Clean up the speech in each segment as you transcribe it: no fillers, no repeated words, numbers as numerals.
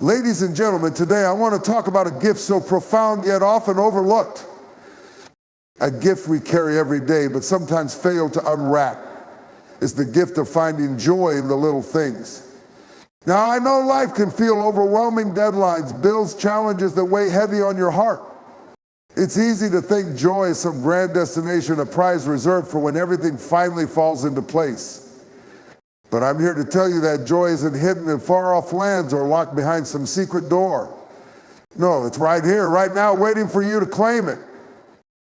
Ladies and gentlemen, today I want to talk about a gift so profound yet often overlooked. A gift we carry every day but sometimes fail to unwrap. It's the gift of finding joy in the little things. Now, I know life can feel overwhelming: deadlines, bills, challenges that weigh heavy on your heart. It's easy to think joy is some grand destination, a prize reserved for when everything finally falls into place. But I'm here to tell you that joy isn't hidden in far-off lands or locked behind some secret door. No, it's right here, right now, waiting for you to claim it.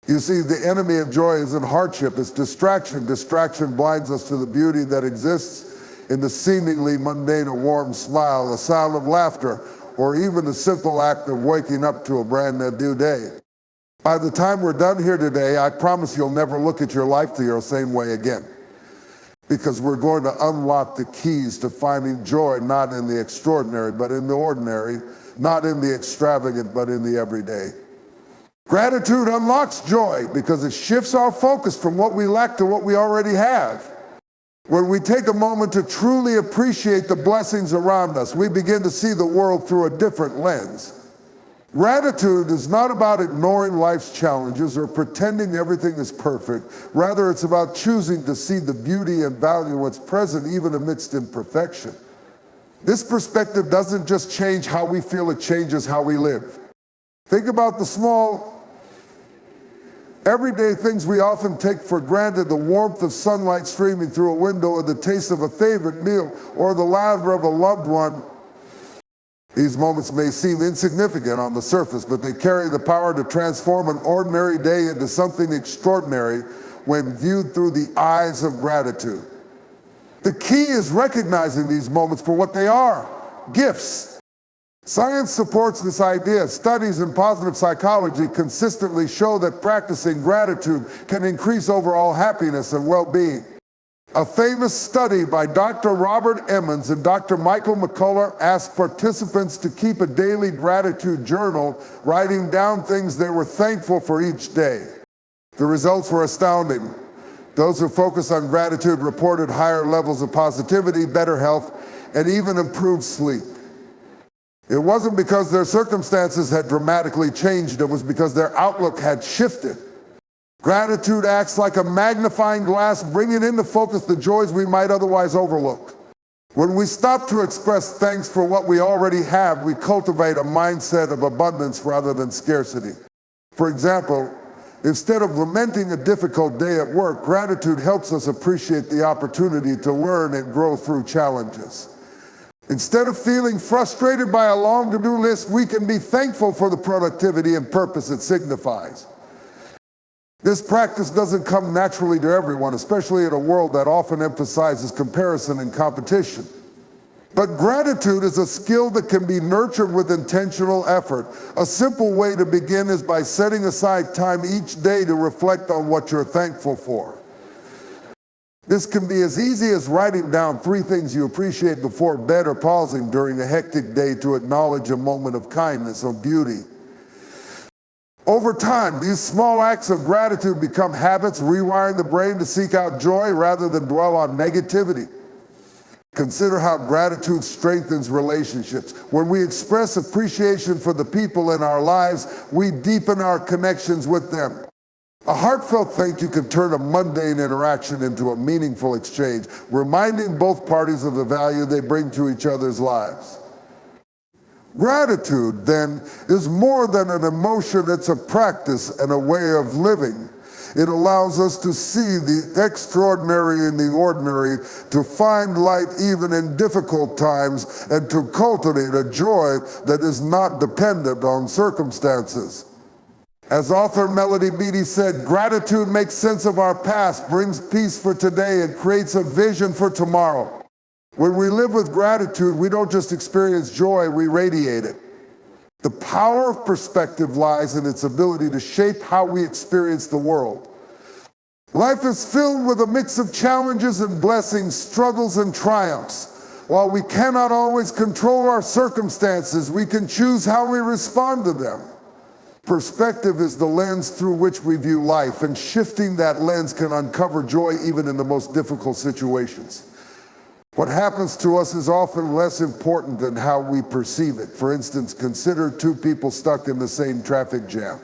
You see, the enemy of joy isn't hardship, it's distraction. Distraction blinds us to the beauty that exists in the seemingly mundane, a warm smile, the sound of laughter, or even the simple act of waking up to a brand new day. By the time we're done here today, I promise you'll never look at your life the same way again. Because we're going to unlock the keys to finding joy, not in the extraordinary, but in the ordinary, not in the extravagant, but in the everyday. Gratitude unlocks joy because it shifts our focus from what we lack to what we already have. When we take a moment to truly appreciate the blessings around us, we begin to see the world through a different lens. Gratitude is not about ignoring life's challenges or pretending everything is perfect. Rather, it's about choosing to see the beauty and value of what's present even amidst imperfection. This perspective doesn't just change how we feel, it changes how we live. Think about the small, everyday things we often take for granted: the warmth of sunlight streaming through a window, or the taste of a favorite meal, or the laughter of a loved one. These moments may seem insignificant on the surface, but they carry the power to transform an ordinary day into something extraordinary when viewed through the eyes of gratitude. The key is recognizing these moments for what they are: gifts. Science supports this idea. Studies in positive psychology consistently show that practicing gratitude can increase overall happiness and well-being. A famous study by Dr. Robert Emmons and Dr. Michael McCullough asked participants to keep a daily gratitude journal, writing down things they were thankful for each day. The results were astounding. Those who focused on gratitude reported higher levels of positivity, better health, and even improved sleep. It wasn't because their circumstances had dramatically changed, it was because their outlook had shifted. Gratitude acts like a magnifying glass, bringing into focus the joys we might otherwise overlook. When we stop to express thanks for what we already have, we cultivate a mindset of abundance rather than scarcity. For example, instead of lamenting a difficult day at work, gratitude helps us appreciate the opportunity to learn and grow through challenges. Instead of feeling frustrated by a long to-do list, we can be thankful for the productivity and purpose it signifies. This practice doesn't come naturally to everyone, especially in a world that often emphasizes comparison and competition. But gratitude is a skill that can be nurtured with intentional effort. A simple way to begin is by setting aside time each day to reflect on what you're thankful for. This can be as easy as writing down 3 things you appreciate before bed, or pausing during a hectic day to acknowledge a moment of kindness or beauty. Over time, these small acts of gratitude become habits, rewiring the brain to seek out joy rather than dwell on negativity. Consider how gratitude strengthens relationships. When we express appreciation for the people in our lives, we deepen our connections with them. A heartfelt thank you can turn a mundane interaction into a meaningful exchange, reminding both parties of the value they bring to each other's lives. Gratitude, then, is more than an emotion. It's a practice and a way of living. It allows us to see the extraordinary in the ordinary, to find light even in difficult times, and to cultivate a joy that is not dependent on circumstances. As author Melody Beattie said, gratitude makes sense of our past, brings peace for today, and creates a vision for tomorrow. When we live with gratitude, we don't just experience joy, we radiate it. The power of perspective lies in its ability to shape how we experience the world. Life is filled with a mix of challenges and blessings, struggles and triumphs. While we cannot always control our circumstances, we can choose how we respond to them. Perspective is the lens through which we view life, and shifting that lens can uncover joy even in the most difficult situations. What happens to us is often less important than how we perceive it. For instance, consider two people stuck in the same traffic jam.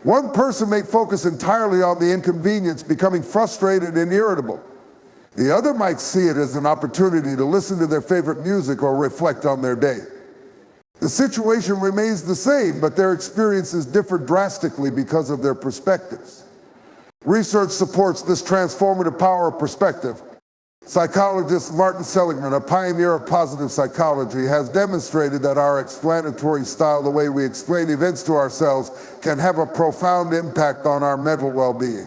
One person may focus entirely on the inconvenience, becoming frustrated and irritable. The other might see it as an opportunity to listen to their favorite music or reflect on their day. The situation remains the same, but their experiences differ drastically because of their perspectives. Research supports this transformative power of perspective. Psychologist Martin Seligman, a pioneer of positive psychology, has demonstrated that our explanatory style, the way we explain events to ourselves, can have a profound impact on our mental well-being.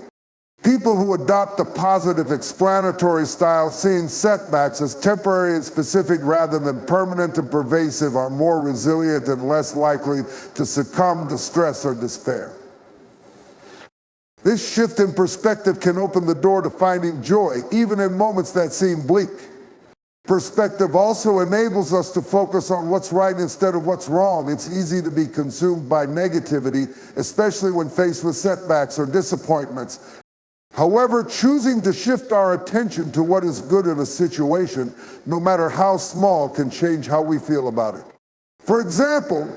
People who adopt a positive explanatory style, seeing setbacks as temporary and specific rather than permanent and pervasive, are more resilient and less likely to succumb to stress or despair. This shift in perspective can open the door to finding joy, even in moments that seem bleak. Perspective also enables us to focus on what's right instead of what's wrong. It's easy to be consumed by negativity, especially when faced with setbacks or disappointments. However, choosing to shift our attention to what is good in a situation, no matter how small, can change how we feel about it. For example,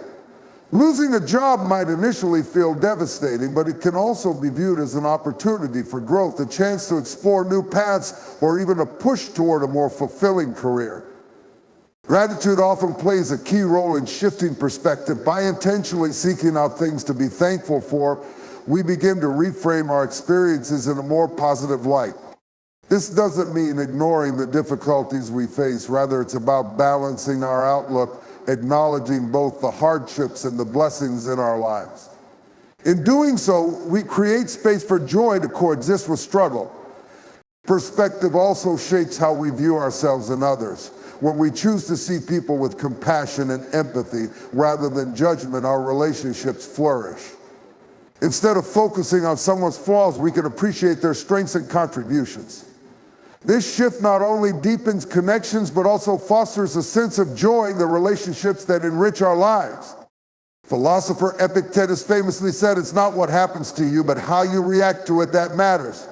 losing a job might initially feel devastating, but it can also be viewed as an opportunity for growth, a chance to explore new paths, or even a push toward a more fulfilling career. Gratitude often plays a key role in shifting perspective. By intentionally seeking out things to be thankful for, we begin to reframe our experiences in a more positive light. This doesn't mean ignoring the difficulties we face. Rather, it's about balancing our outlook, acknowledging both the hardships and the blessings in our lives. In doing so, we create space for joy to coexist with struggle. Perspective also shapes how we view ourselves and others. When we choose to see people with compassion and empathy rather than judgment, our relationships flourish. Instead of focusing on someone's flaws, we can appreciate their strengths and contributions. This shift not only deepens connections, but also fosters a sense of joy in the relationships that enrich our lives. Philosopher Epictetus famously said, "It's not what happens to you, but how you react to it that matters."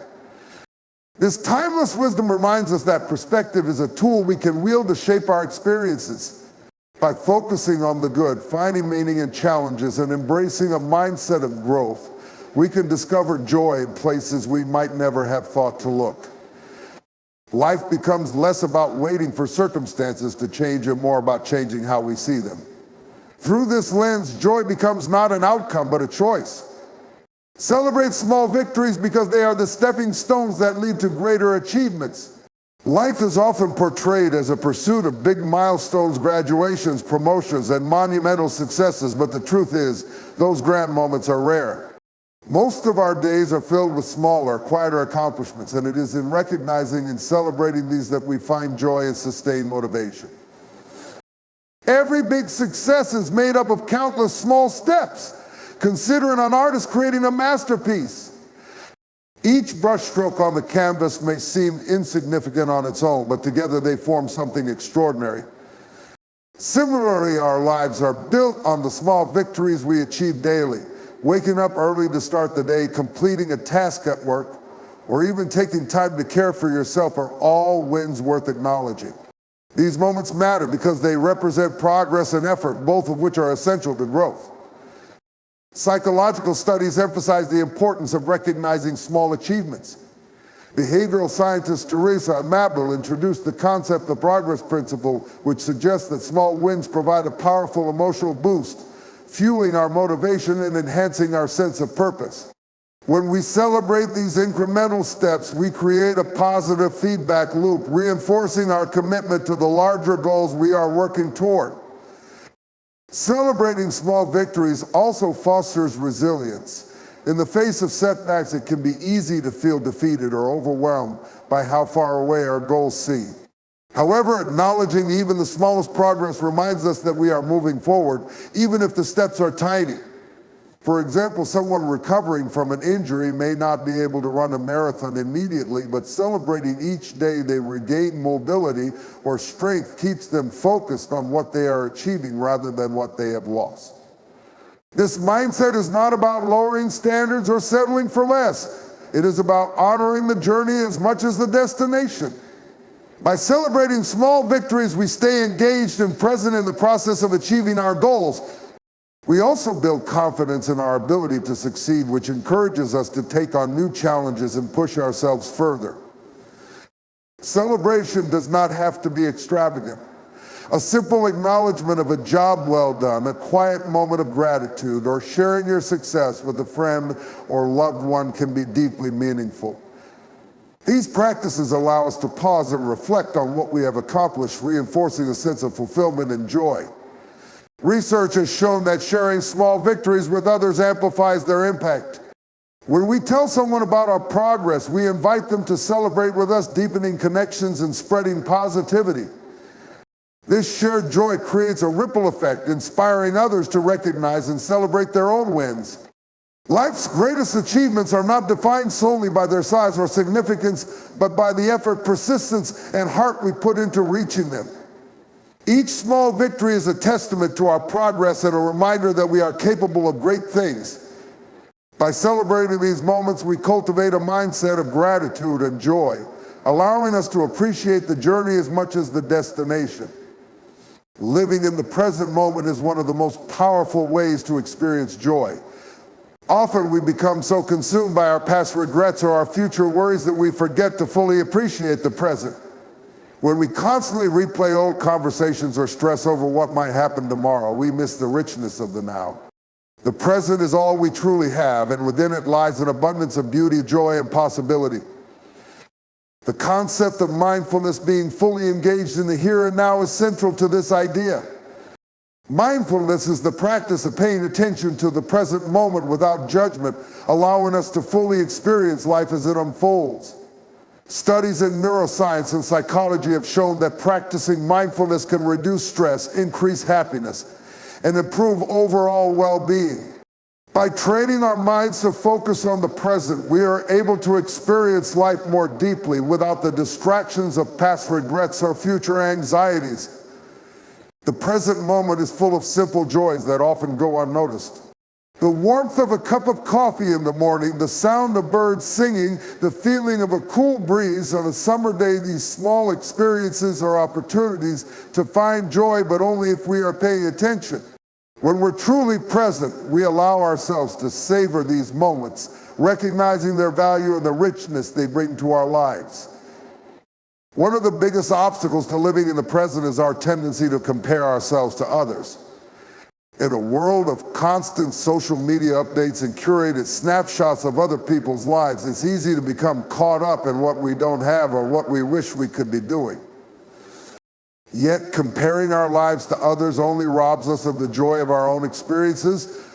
This timeless wisdom reminds us that perspective is a tool we can wield to shape our experiences. By focusing on the good, finding meaning in challenges, and embracing a mindset of growth, we can discover joy in places we might never have thought to look. Life becomes less about waiting for circumstances to change and more about changing how we see them. Through this lens, joy becomes not an outcome, but a choice. Celebrate small victories because they are the stepping stones that lead to greater achievements. Life is often portrayed as a pursuit of big milestones, graduations, promotions, and monumental successes, but the truth is, those grand moments are rare. Most of our days are filled with smaller, quieter accomplishments, and it is in recognizing and celebrating these that we find joy and sustained motivation. Every big success is made up of countless small steps. Consider an artist creating a masterpiece. Each brushstroke on the canvas may seem insignificant on its own, but together they form something extraordinary. Similarly, our lives are built on the small victories we achieve daily. Waking up early to start the day, completing a task at work, or even taking time to care for yourself are all wins worth acknowledging. These moments matter because they represent progress and effort, both of which are essential to growth. Psychological studies emphasize the importance of recognizing small achievements. Behavioral scientist Teresa Mabel introduced the concept of progress principle, which suggests that small wins provide a powerful emotional boost, fueling our motivation and enhancing our sense of purpose. When we celebrate these incremental steps, we create a positive feedback loop, reinforcing our commitment to the larger goals we are working toward. Celebrating small victories also fosters resilience. In the face of setbacks, it can be easy to feel defeated or overwhelmed by how far away our goals seem. However, acknowledging even the smallest progress reminds us that we are moving forward, even if the steps are tiny. For example, someone recovering from an injury may not be able to run a marathon immediately, but celebrating each day they regain mobility or strength keeps them focused on what they are achieving rather than what they have lost. This mindset is not about lowering standards or settling for less. It is about honoring the journey as much as the destination. By celebrating small victories, we stay engaged and present in the process of achieving our goals. We also build confidence in our ability to succeed, which encourages us to take on new challenges and push ourselves further. Celebration does not have to be extravagant. A simple acknowledgement of a job well done, a quiet moment of gratitude, or sharing your success with a friend or loved one can be deeply meaningful. These practices allow us to pause and reflect on what we have accomplished, reinforcing a sense of fulfillment and joy. Research has shown that sharing small victories with others amplifies their impact. When we tell someone about our progress, we invite them to celebrate with us, deepening connections and spreading positivity. This shared joy creates a ripple effect, inspiring others to recognize and celebrate their own wins. Life's greatest achievements are not defined solely by their size or significance, but by the effort, persistence, and heart we put into reaching them. Each small victory is a testament to our progress and a reminder that we are capable of great things. By celebrating these moments, we cultivate a mindset of gratitude and joy, allowing us to appreciate the journey as much as the destination. Living in the present moment is one of the most powerful ways to experience joy. Often we become so consumed by our past regrets or our future worries that we forget to fully appreciate the present. When we constantly replay old conversations or stress over what might happen tomorrow, we miss the richness of the now. The present is all we truly have, and within it lies an abundance of beauty, joy, and possibility. The concept of mindfulness, being fully engaged in the here and now, is central to this idea. Mindfulness is the practice of paying attention to the present moment without judgment, allowing us to fully experience life as it unfolds. Studies in neuroscience and psychology have shown that practicing mindfulness can reduce stress, increase happiness, and improve overall well-being. By training our minds to focus on the present, we are able to experience life more deeply without the distractions of past regrets or future anxieties. The present moment is full of simple joys that often go unnoticed. The warmth of a cup of coffee in the morning, the sound of birds singing, the feeling of a cool breeze on a summer day, these small experiences are opportunities to find joy, but only if we are paying attention. When we're truly present, we allow ourselves to savor these moments, recognizing their value and the richness they bring to our lives. One of the biggest obstacles to living in the present is our tendency to compare ourselves to others. In a world of constant social media updates and curated snapshots of other people's lives, it's easy to become caught up in what we don't have or what we wish we could be doing. Yet comparing our lives to others only robs us of the joy of our own experiences.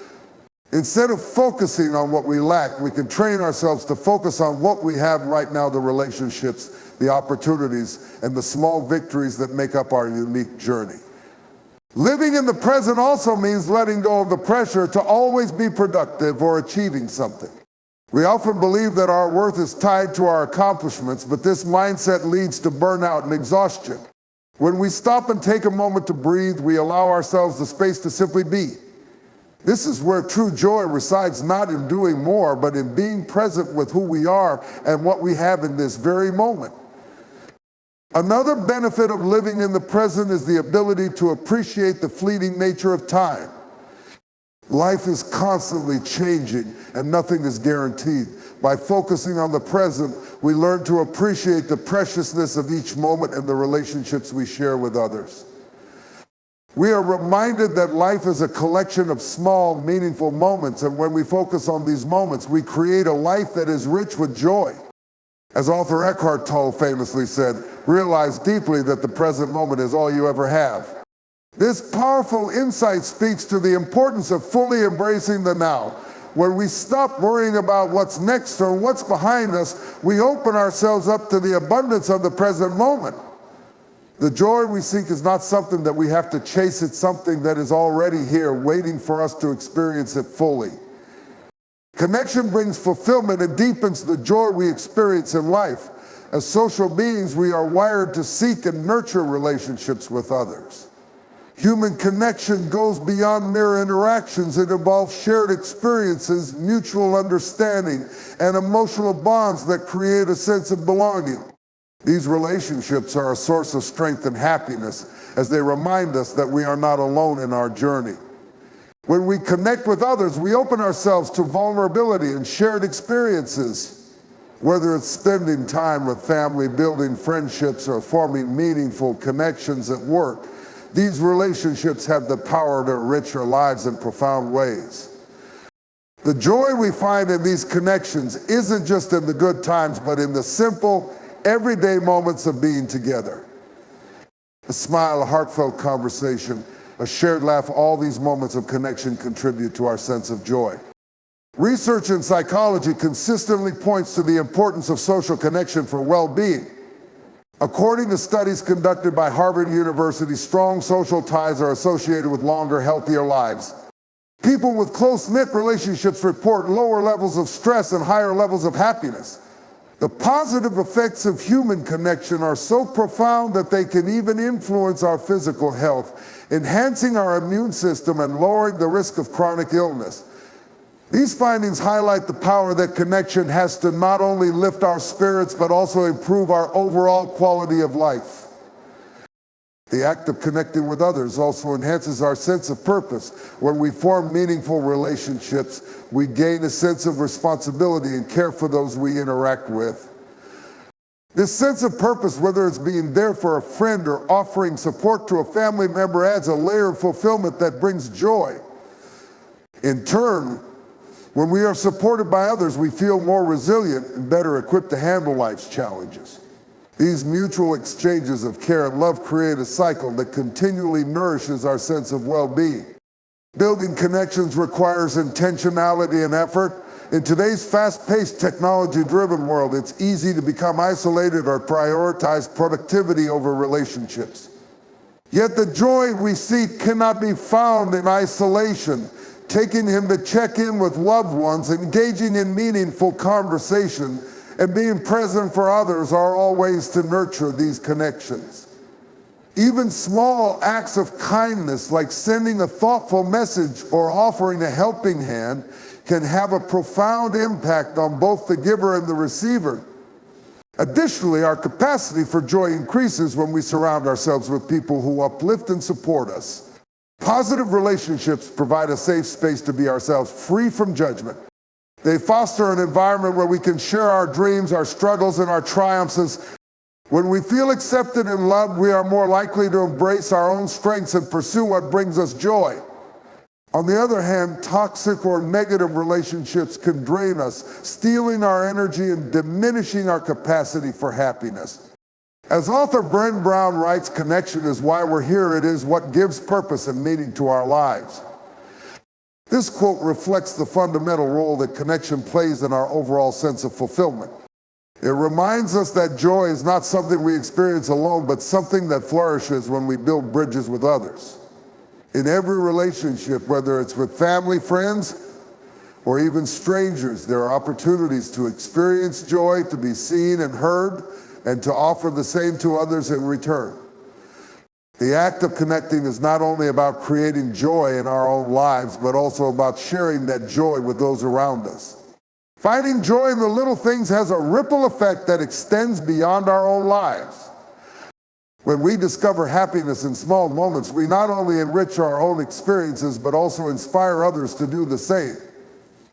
Instead of focusing on what we lack, we can train ourselves to focus on what we have right now, the relationships, the opportunities, and the small victories that make up our unique journey. Living in the present also means letting go of the pressure to always be productive or achieving something. We often believe that our worth is tied to our accomplishments, but this mindset leads to burnout and exhaustion. When we stop and take a moment to breathe, we allow ourselves the space to simply be. This is where true joy resides, not in doing more, but in being present with who we are and what we have in this very moment. Another benefit of living in the present is the ability to appreciate the fleeting nature of time. Life is constantly changing and nothing is guaranteed. By focusing on the present, we learn to appreciate the preciousness of each moment and the relationships we share with others. We are reminded that life is a collection of small, meaningful moments, and when we focus on these moments, we create a life that is rich with joy. As author Eckhart Tolle famously said, realize deeply that the present moment is all you ever have. This powerful insight speaks to the importance of fully embracing the now. When we stop worrying about what's next or what's behind us, we open ourselves up to the abundance of the present moment. The joy we seek is not something that we have to chase, it's something that is already here, waiting for us to experience it fully. Connection brings fulfillment and deepens the joy we experience in life. As social beings, we are wired to seek and nurture relationships with others. Human connection goes beyond mere interactions. It involves shared experiences, mutual understanding, and emotional bonds that create a sense of belonging. These relationships are a source of strength and happiness as they remind us that we are not alone in our journey. When we connect with others, we open ourselves to vulnerability and shared experiences. Whether it's spending time with family, building friendships, or forming meaningful connections at work, these relationships have the power to enrich our lives in profound ways. The joy we find in these connections isn't just in the good times, but in the simple, everyday moments of being together. A smile, a heartfelt conversation, a shared laugh, all these moments of connection contribute to our sense of joy. Research in psychology consistently points to the importance of social connection for well-being. According to studies conducted by Harvard University, strong social ties are associated with longer, healthier lives. People with close-knit relationships report lower levels of stress and higher levels of happiness. The positive effects of human connection are so profound that they can even influence our physical health, enhancing our immune system and lowering the risk of chronic illness. These findings highlight the power that connection has to not only lift our spirits, but also improve our overall quality of life. The act of connecting with others also enhances our sense of purpose. When we form meaningful relationships, we gain a sense of responsibility and care for those we interact with. This sense of purpose, whether it's being there for a friend or offering support to a family member, adds a layer of fulfillment that brings joy. In turn, when we are supported by others, we feel more resilient and better equipped to handle life's challenges. These mutual exchanges of care and love create a cycle that continually nourishes our sense of well-being. Building connections requires intentionality and effort. In today's fast-paced, technology-driven world, it's easy to become isolated or prioritize productivity over relationships. Yet the joy we seek cannot be found in isolation. Taking him to check in with loved ones, engaging in meaningful conversation, and being present for others are all ways to nurture these connections. Even small acts of kindness, like sending a thoughtful message or offering a helping hand, can have a profound impact on both the giver and the receiver. Additionally, our capacity for joy increases when we surround ourselves with people who uplift and support us. Positive relationships provide a safe space to be ourselves, free from judgment. They foster an environment where we can share our dreams, our struggles, and our triumphs. When we feel accepted and loved, we are more likely to embrace our own strengths and pursue what brings us joy. On the other hand, toxic or negative relationships can drain us, stealing our energy and diminishing our capacity for happiness. As author Brene Brown writes, "Connection is why we're here. It is what gives purpose and meaning to our lives." This quote reflects the fundamental role that connection plays in our overall sense of fulfillment. It reminds us that joy is not something we experience alone, but something that flourishes when we build bridges with others. In every relationship, whether it's with family, friends, or even strangers, there are opportunities to experience joy, to be seen and heard, and to offer the same to others in return. The act of connecting is not only about creating joy in our own lives, but also about sharing that joy with those around us. Finding joy in the little things has a ripple effect that extends beyond our own lives. When we discover happiness in small moments, we not only enrich our own experiences, but also inspire others to do the same.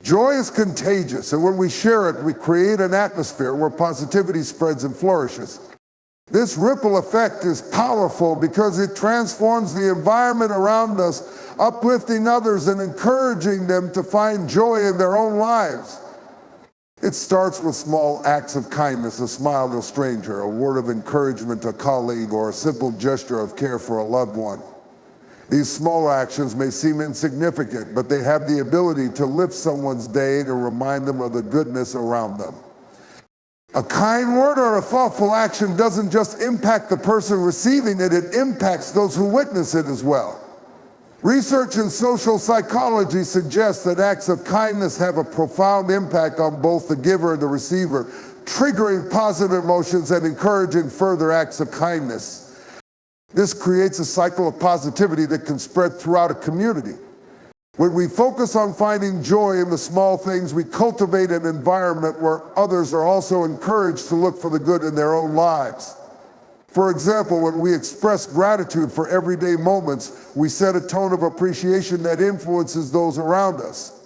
Joy is contagious, and when we share it, we create an atmosphere where positivity spreads and flourishes. This ripple effect is powerful because it transforms the environment around us, uplifting others and encouraging them to find joy in their own lives. It starts with small acts of kindness, a smile to a stranger, a word of encouragement to a colleague, or a simple gesture of care for a loved one. These small actions may seem insignificant, but they have the ability to lift someone's day and remind them of the goodness around them. A kind word or a thoughtful action doesn't just impact the person receiving it, it impacts those who witness it as well. Research in social psychology suggests that acts of kindness have a profound impact on both the giver and the receiver, triggering positive emotions and encouraging further acts of kindness. This creates a cycle of positivity that can spread throughout a community. When we focus on finding joy in the small things, we cultivate an environment where others are also encouraged to look for the good in their own lives. For example, when we express gratitude for everyday moments, we set a tone of appreciation that influences those around us.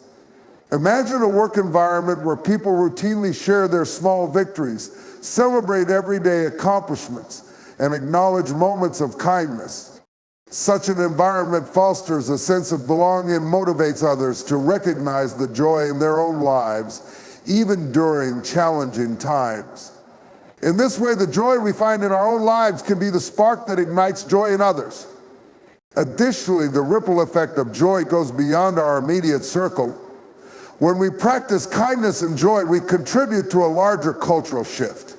Imagine a work environment where people routinely share their small victories, celebrate everyday accomplishments, and acknowledge moments of kindness. Such an environment fosters a sense of belonging and motivates others to recognize the joy in their own lives, even during challenging times. In this way, the joy we find in our own lives can be the spark that ignites joy in others. Additionally, the ripple effect of joy goes beyond our immediate circle. When we practice kindness and joy, we contribute to a larger cultural shift.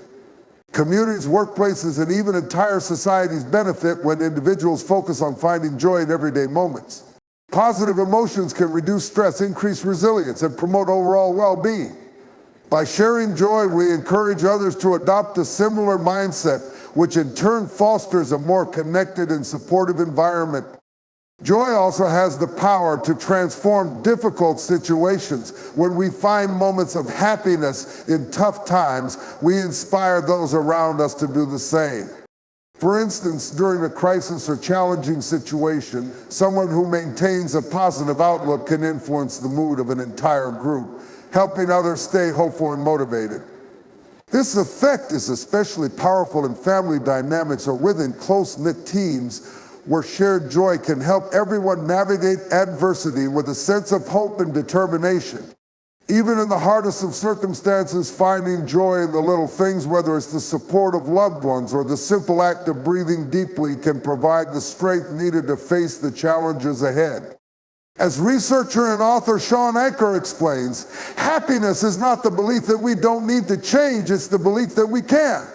Communities, workplaces, and even entire societies benefit when individuals focus on finding joy in everyday moments. Positive emotions can reduce stress, increase resilience, and promote overall well-being. By sharing joy, we encourage others to adopt a similar mindset, which in turn fosters a more connected and supportive environment. Joy also has the power to transform difficult situations. When we find moments of happiness in tough times, we inspire those around us to do the same. For instance, during a crisis or challenging situation, someone who maintains a positive outlook can influence the mood of an entire group, helping others stay hopeful and motivated. This effect is especially powerful in family dynamics or within close-knit teams, where shared joy can help everyone navigate adversity with a sense of hope and determination. Even in the hardest of circumstances, finding joy in the little things, whether it's the support of loved ones or the simple act of breathing deeply, can provide the strength needed to face the challenges ahead. As researcher and author Sean Anker explains, happiness is not the belief that we don't need to change, it's the belief that we can.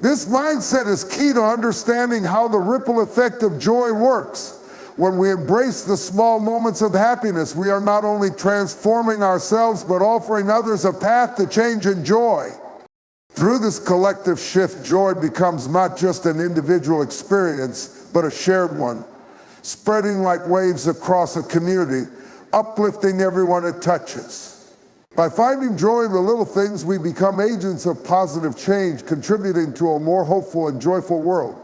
This mindset is key to understanding how the ripple effect of joy works. When we embrace the small moments of happiness, we are not only transforming ourselves, but offering others a path to change and joy. Through this collective shift, joy becomes not just an individual experience, but a shared one, spreading like waves across a community, uplifting everyone it touches. By finding joy in the little things, we become agents of positive change, contributing to a more hopeful and joyful world.